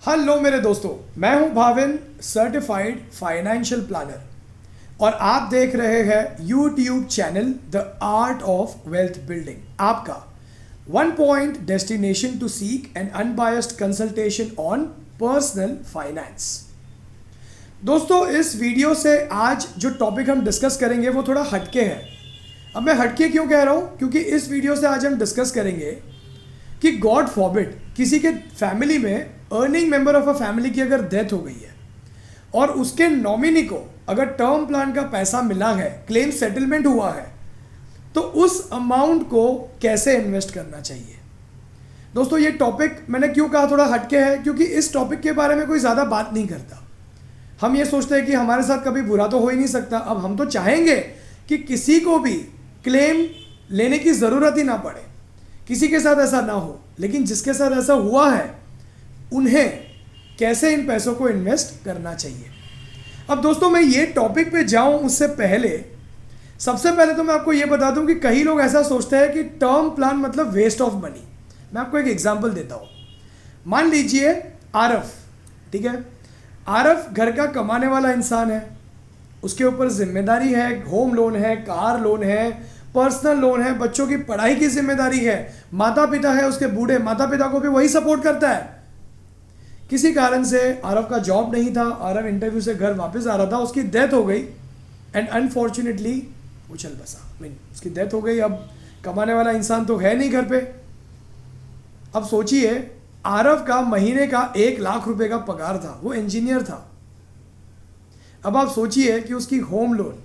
Hello मेरे दोस्तों, मैं हूं भाविन, सर्टिफाइड फाइनेंशियल प्लानर और आप देख रहे हैं YouTube channel the art of wealth building, आपका one point destination to seek an unbiased consultation on personal finance. दोस्तों, इस वीडियो से आज जो टॉपिक हम डिस्कस करेंगे वो थोड़ा हटके है। अब मैं हटके क्यों कह रहा हूं? क्योंकि इस वीडियो से आज हम डिस्कस करेंगे कि गॉड फॉरबिड किसी के फैमिली में earning member of a family की अगर डेथ हो गई है और उसके नॉमिनी को अगर टर्म प्लान का पैसा मिला है, क्लेम सेटलमेंट हुआ है, तो उस अमाउंट को कैसे इन्वेस्ट करना चाहिए। दोस्तों, ये टॉपिक मैंने क्यों कहा थोड़ा हटके है, क्योंकि इस टॉपिक के बारे में कोई ज़्यादा बात नहीं करता। हम ये सोचते हैं कि हमारे साथ कभी बुरा तो हो ही नहीं सकता। अब हम तो चाहेंगे कि किसी को भी क्लेम लेने की ज़रूरत ही ना पड़े, किसी के साथ ऐसा ना हो, लेकिन जिसके साथ ऐसा हुआ है उन्हें कैसे इन पैसों को इन्वेस्ट करना चाहिए। अब दोस्तों, मैं ये टॉपिक पे जाऊं उससे पहले सबसे पहले तो मैं आपको ये बता दूं कि कई लोग ऐसा सोचते हैं कि टर्म प्लान मतलब वेस्ट ऑफ मनी। मैं आपको एक एग्जांपल देता हूं। मान लीजिए आरफ, ठीक है, आरफ घर का कमाने वाला इंसान है, उसके ऊपर जिम्मेदारी है, होम लोन है, कार लोन है, पर्सनल लोन है, बच्चों की पढ़ाई की जिम्मेदारी है, माता पिता है, उसके बूढ़े माता पिता को भी वही सपोर्ट करता है। किसी कारण से आरव का जॉब नहीं था, आरव इंटरव्यू से घर वापस आ रहा था, उसकी डेथ हो गई एंड अनफॉर्चुनेटली उछल बसा। उसकी डेथ हो गई। अब कमाने वाला इंसान तो है नहीं घर पे। अब सोचिए, आरव का महीने का 1 लाख रुपए का पगार था, वो इंजीनियर था। अब आप सोचिए कि उसकी होम लोन,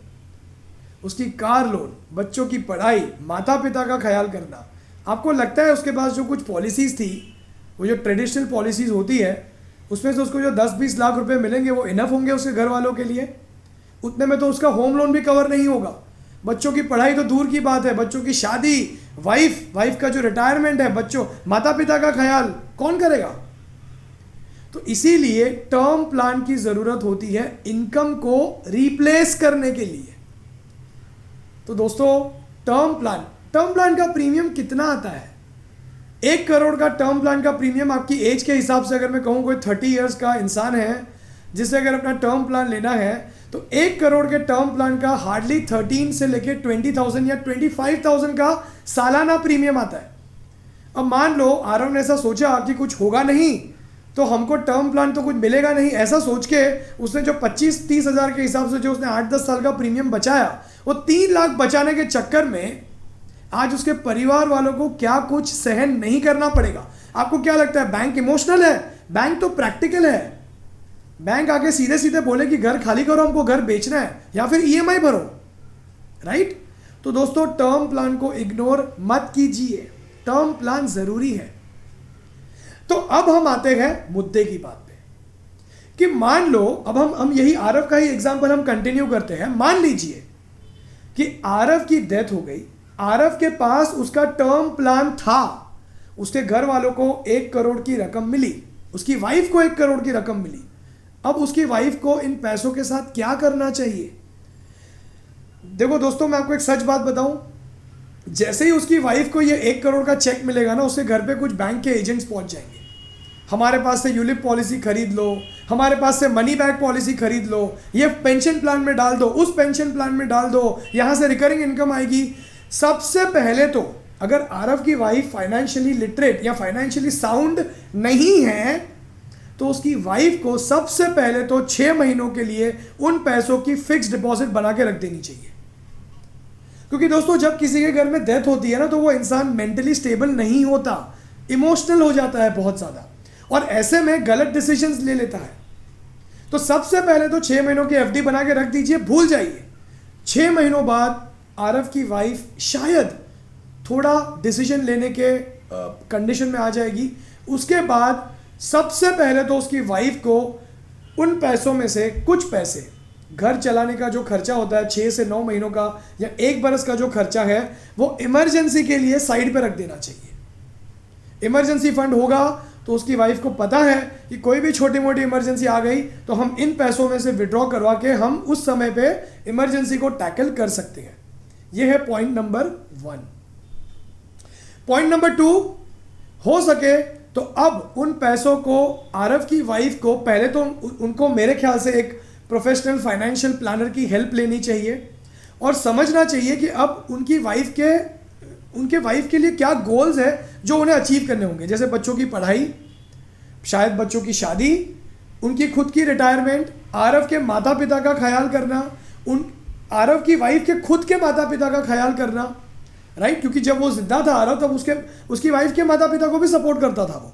उसकी कार लोन, बच्चों की पढ़ाई, माता पिता का ख्याल करना। आपको लगता है उसके पास जो कुछ पॉलिसीज़ थी, वो जो ट्रेडिशनल पॉलिसीज़ होती है, उसमें से उसको जो 10-20 लाख रुपए मिलेंगे वो इनफ होंगे उसके घर वालों के लिए? उतने में तो उसका होम लोन भी कवर नहीं होगा। बच्चों की पढ़ाई तो दूर की बात है, बच्चों की शादी, वाइफ का जो रिटायरमेंट है, बच्चों माता पिता का ख्याल कौन करेगा? तो इसीलिए टर्म प्लान की ज़रूरत होती है इनकम को रिप्लेस करने के लिए। तो दोस्तों, टर्म प्लान का प्रीमियम कितना आता है? 1 करोड़ का टर्म प्लान का प्रीमियम आपकी एज के हिसाब से, अगर मैं कहूँ कोई 30 इयर्स का इंसान है जिसे अगर अपना टर्म प्लान लेना है, तो 1 करोड़ के टर्म प्लान का हार्डली 13 से लेके 20,000 या 25,000 का सालाना प्रीमियम आता है। अब मान लो आरव ने ऐसा सोचा कि कुछ होगा नहीं तो हमको टर्म प्लान तो कुछ मिलेगा नहीं, ऐसा सोच के उसने जो 25-30 हज़ार के हिसाब से जो उसने 8-10 साल का प्रीमियम बचाया, वो 3 लाख बचाने के चक्कर में आज उसके परिवार वालों को क्या कुछ सहन नहीं करना पड़ेगा। आपको क्या लगता है बैंक इमोशनल है? बैंक तो प्रैक्टिकल है। बैंक आके सीधे सीधे बोले कि घर खाली करो, हमको घर बेचना है, या फिर ईएमआई भरो, राइट? तो दोस्तों, टर्म प्लान को इग्नोर मत कीजिए, टर्म प्लान जरूरी है। तो अब हम आते हैं मुद्दे की बात पे कि मान लो, अब हम यही आरव का ही एग्जांपल हम कंटिन्यू करते हैं। मान लीजिए कि आरव की डेथ हो गई, आरव के पास उसका टर्म प्लान था, उसके घर वालों को 1 करोड़ की रकम मिली, उसकी वाइफ को 1 करोड़ की रकम मिली। अब उसकी वाइफ को इन पैसों के साथ क्या करना चाहिए? देखो दोस्तों, मैं आपको एक सच बात बताऊं, जैसे ही उसकी वाइफ को ये 1 करोड़ का चेक मिलेगा ना, उसके घर पे कुछ बैंक के एजेंट्स पहुंच जाएंगे। हमारे पास से यूलिप पॉलिसी खरीद लो, हमारे पास से मनी बैक पॉलिसी खरीद लो, ये पेंशन प्लान में डाल दो, उस पेंशन प्लान में डाल दो, यहां से रिकरिंग इनकम आएगी। सबसे पहले तो अगर आरव की वाइफ फाइनेंशियली लिटरेट या फाइनेंशियली साउंड नहीं है, तो उसकी वाइफ को सबसे पहले तो 6 महीनों के लिए उन पैसों की फिक्स डिपॉजिट बना के रख देनी चाहिए। क्योंकि दोस्तों, जब किसी के घर में डेथ होती है ना, तो वो इंसान मेंटली स्टेबल नहीं होता, इमोशनल हो जाता है बहुत ज़्यादा, और ऐसे में गलत डिसीजंस ले लेता है। तो सबसे पहले तो 6 महीनों की एफडी बना के रख दीजिए, भूल जाइए। 6 महीनों बाद आरव की वाइफ शायद थोड़ा डिसीजन लेने के कंडीशन में आ जाएगी। उसके बाद सबसे पहले तो उसकी वाइफ को उन पैसों में से कुछ पैसे, घर चलाने का जो खर्चा होता है 6 से 9 महीनों का या 1 बरस का जो खर्चा है, वो इमरजेंसी के लिए साइड पे रख देना चाहिए। इमरजेंसी फंड होगा तो उसकी वाइफ को पता है कि कोई भी छोटी मोटी इमरजेंसी आ गई तो हम इन पैसों में से विड्रॉ करवा के हम उस समय पे इमरजेंसी को टैकल कर सकते हैं। यह है पॉइंट नंबर 1। पॉइंट नंबर 2, हो सके तो अब उन पैसों को आरव की वाइफ को पहले तो उनको मेरे ख्याल से एक प्रोफेशनल फाइनेंशियल प्लानर की हेल्प लेनी चाहिए और समझना चाहिए कि अब उनके वाइफ के लिए क्या गोल्स है जो उन्हें अचीव करने होंगे, जैसे बच्चों की पढ़ाई, शायद बच्चों की शादी, उनकी खुद की रिटायरमेंट, आरव के माता पिता का ख्याल करना, आरव की वाइफ के खुद के माता पिता का ख्याल करना, राइट, क्योंकि जब वो जिंदा था आरव तब उसकी वाइफ के माता पिता को भी सपोर्ट करता था वो,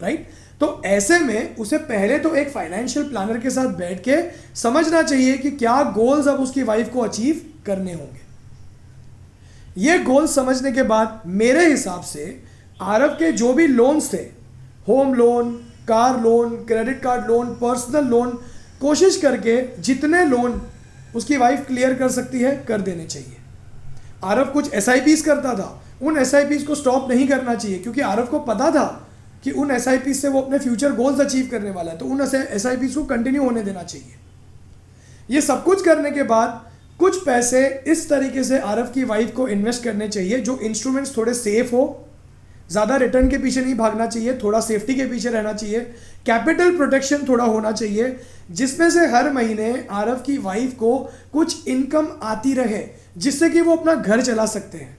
राइट। तो ऐसे में उसे पहले तो एक फाइनेंशियल प्लानर के साथ बैठ के समझना चाहिए कि क्या गोल्स अब उसकी वाइफ को अचीव करने होंगे। ये गोल्स समझने के बाद मेरे हिसाब से आरव के जो भी लोन्स थे, home loan, car loan, credit card loan, personal loan, कोशिश करके जितने लोन उसकी वाइफ क्लियर कर सकती है कर देने चाहिए। आरव कुछ SIPs करता था, उन SIPs को स्टॉप नहीं करना चाहिए क्योंकि आरव को पता था कि उन SIPs से वो अपने फ्यूचर गोल्स अचीव करने वाला है, तो उन SIPs को कंटिन्यू होने देना चाहिए। ये सब कुछ करने के बाद कुछ पैसे इस तरीके से आरव की वाइफ को इन्वेस्ट करने चाहिए जो इंस्ट्रूमेंट्स थोड़े सेफ हो, ज़्यादा रिटर्न के पीछे नहीं भागना चाहिए, थोड़ा सेफ्टी के पीछे रहना चाहिए, कैपिटल प्रोटेक्शन थोड़ा होना चाहिए, जिसमें से हर महीने आरव की वाइफ को कुछ इनकम आती रहे जिससे कि वो अपना घर चला सकते हैं।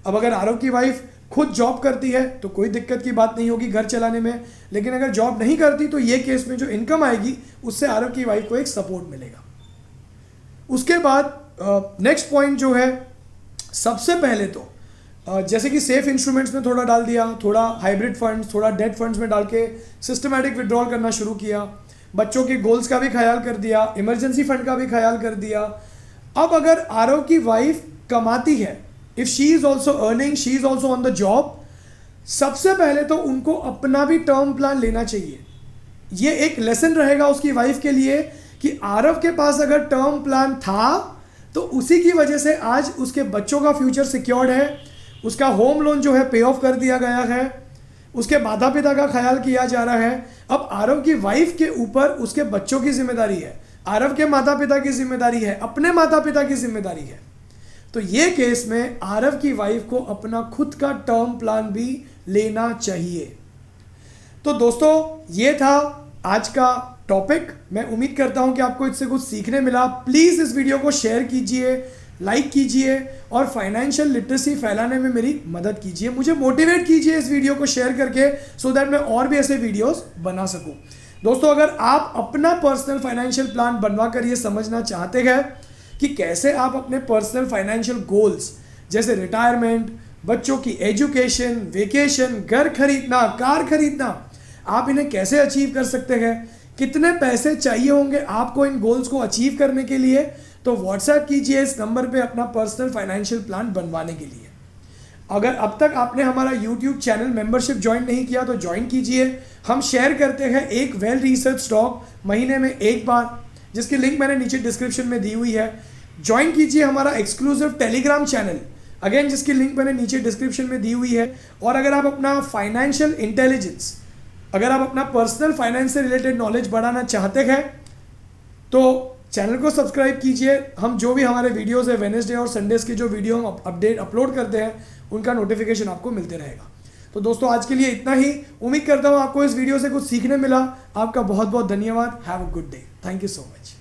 अब अगर आरव की वाइफ खुद जॉब करती है तो कोई दिक्कत की बात नहीं होगी घर चलाने में, लेकिन अगर जॉब नहीं करती तो ये केस में जो इनकम आएगी उससे आरव की वाइफ को एक सपोर्ट मिलेगा। उसके बाद नेक्स्ट पॉइंट जो है, सबसे पहले तो जैसे कि सेफ इंस्ट्रूमेंट्स में थोड़ा डाल दिया, थोड़ा हाइब्रिड फंड्स, थोड़ा डेट फंड्स में डाल के सिस्टमैटिक विड्रॉल करना शुरू किया, बच्चों के गोल्स का भी ख्याल कर दिया, इमरजेंसी फंड का भी ख्याल कर दिया। अब अगर आरव की वाइफ कमाती है, if she is also earning, she is also on the job, सबसे पहले तो उनको अपना भी टर्म प्लान लेना चाहिए। ये एक लेसन रहेगा उसकी वाइफ के लिए कि आरव के पास अगर टर्म प्लान था तो उसी की वजह से आज उसके बच्चों का फ्यूचर सिक्योर्ड है, उसका होम लोन जो है पे ऑफ कर दिया गया है, उसके माता पिता का ख्याल किया जा रहा है। अब आरव की वाइफ के ऊपर उसके बच्चों की जिम्मेदारी है, आरव के माता पिता की जिम्मेदारी है, अपने माता पिता की जिम्मेदारी है। तो ये केस में आरव की वाइफ को अपना खुद का टर्म प्लान भी लेना चाहिए। तो दोस्तों ये था आज का टॉपिक। मैं उम्मीद करता हूं कि आपको इससे कुछ सीखने मिला। प्लीज़ इस वीडियो को शेयर कीजिए, लाइक कीजिए और फाइनेंशियल लिटरेसी फैलाने में मेरी मदद कीजिए। मुझे मोटिवेट कीजिए इस वीडियो को शेयर करके, सो दैट मैं और भी ऐसे वीडियोस बना सकूं। दोस्तों अगर आप अपना पर्सनल फाइनेंशियल प्लान बनवा कर ये समझना चाहते हैं कि कैसे आप अपने पर्सनल फाइनेंशियल गोल्स जैसे रिटायरमेंट, बच्चों की एजुकेशन, वेकेशन, घर खरीदना, कार खरीदना, आप इन्हें कैसे अचीव कर सकते हैं, कितने पैसे चाहिए होंगे आपको इन गोल्स को अचीव करने के लिए, तो व्हाट्सएप कीजिए इस नंबर पे अपना पर्सनल फाइनेंशियल प्लान बनवाने के लिए। अगर अब तक आपने हमारा यूट्यूब चैनल मेंबरशिप ज्वाइन नहीं किया तो ज्वाइन कीजिए। हम शेयर करते हैं एक वेल रिसर्च स्टॉक महीने में एक बार, जिसकी लिंक मैंने नीचे डिस्क्रिप्शन में दी हुई है। ज्वाइन कीजिए हमारा एक्सक्लूसिव टेलीग्राम चैनल, अगेन जिसकी लिंक मैंने नीचे डिस्क्रिप्शन में दी हुई है। और अगर आप अपना फाइनेंशियल इंटेलिजेंस, अगर आप अपना पर्सनल फाइनेंस से रिलेटेड नॉलेज बढ़ाना चाहते हैं तो चैनल को सब्सक्राइब कीजिए। हम जो भी हमारे वीडियोस है वेडनेसडे और संडेज के जो वीडियो हम अपलोड करते हैं उनका नोटिफिकेशन आपको मिलते रहेगा। तो दोस्तों आज के लिए इतना ही। उम्मीद करता हूँ आपको इस वीडियो से कुछ सीखने मिला। आपका बहुत बहुत धन्यवाद। Have a good day. Thank you so much.